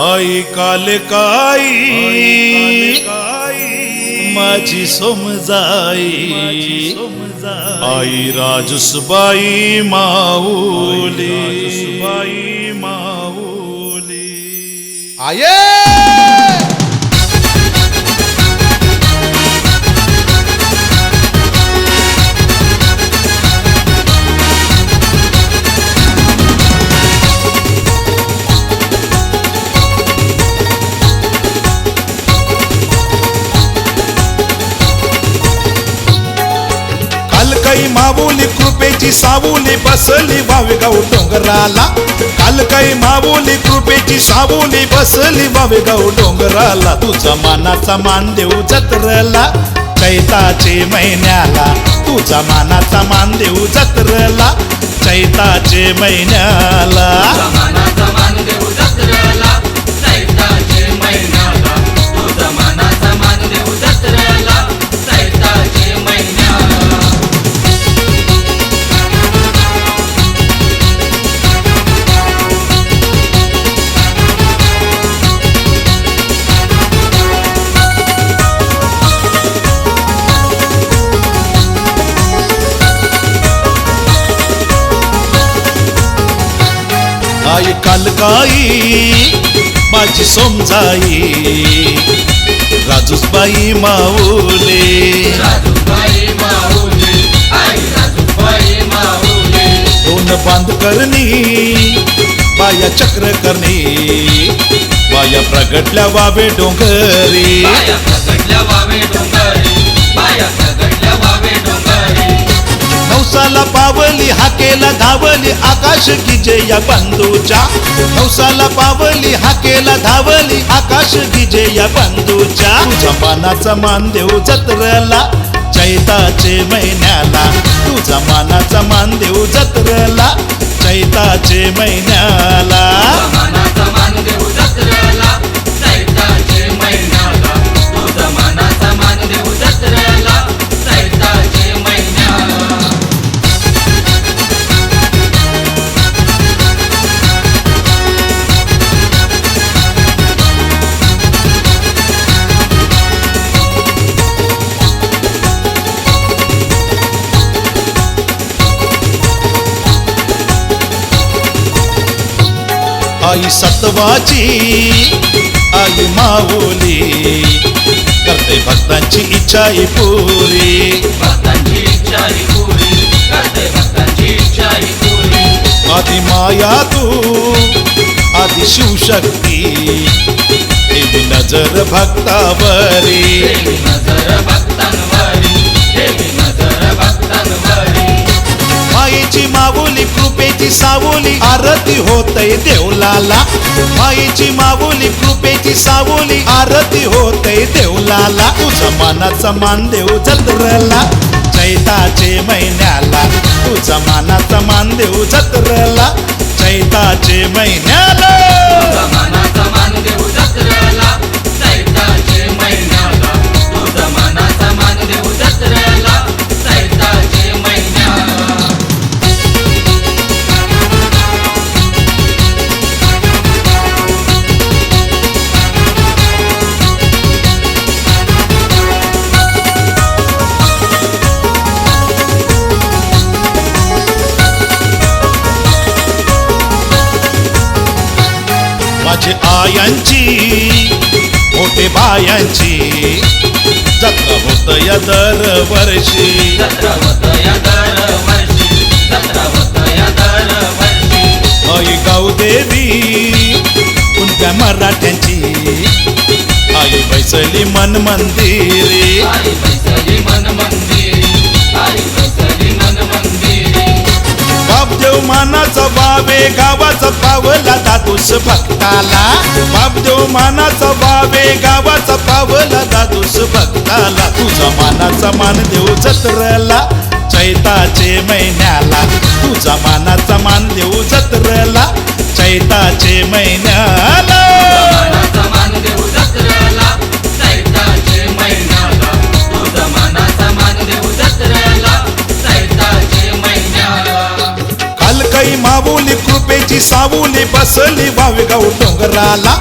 आई कालकाई माझी सोमजाई आई राजसबाई माऊली आये कालकाई माऊली कृपेची सावली बसली वावेगाव डोंगराला कालकाई माऊली कृपेची सावली बसली वावेगाव डोंगराला तुझा मानाचा मान देऊ जत्रला चैताचे महिन्याला तुझा मानाचा मान देऊ जत्रला चैताचे महिन्याला आई कालकाई माझी सोमजाई राजूसबाई माऊली दोन बांध करणी बाया चक्र करणी बाया प्रगटल्या वावे डोंगरी नवसाला पावली हाकेला धावली आकाश गिजे या बंधूच्या नवसाला पावली हाकेला धावली आकाश गिजे या बंधूच्या तुझा मानाचा मान देऊ जत्रला चैताचे महिन्याला तुझा मानाचा मान देऊ जत्रला चैताचे महिन्याला आई सत्वाची आई माऊली करते भक्तांची इच्छा पुरी आदि माया तू आदि शिवशक्ती देवी नजर भक्तावरी मायेची माऊली कृपेची सावली आरती होतय देवलाला मायेची माऊली कृपेची सावली आरती होतय देवलाला तुझा मानाचा मान देऊ जत्रला चैताचे महिन्याला तुझा मानाचा मान देऊ जत्रला चैताचे महिन्याला माझे आयांची मोठे बायांची जत्रा होत या दरवर्षी आई गावदेवी कुणत्या मराठ्यांची आई बैसली मन मंदिरी बापदेव मानाचा वावे गावाचा पावला दादूस भक्ताला बापदेव मानाचा वावे गावाचा पावला दादूस भक्ताला तुझा मानाचा मान देऊ जत्रला चैताचे महिन्याला तुझा मानाचा मान देऊ जत्रला चैताचे महिन्याला कालकाई माऊली कृपेची कृपेची सावली बसली वावेगाव डोंगराला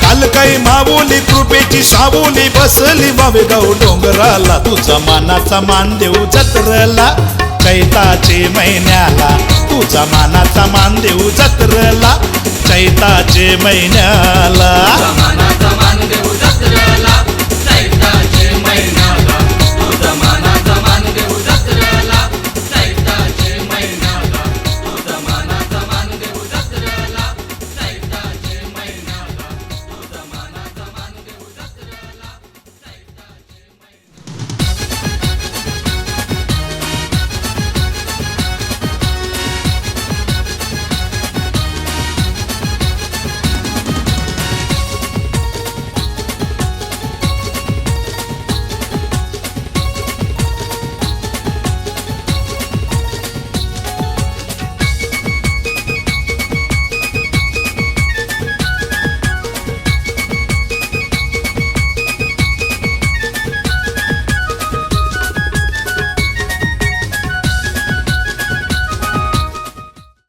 काल काही माऊली कृपेची सावली बसली वावेगाव डोंगराला तुझा मानाचा मान देऊ जत्रला चैताचे महिन्याला तुझा मानाचा मान देऊ जत्रला चैताचे महिन्याला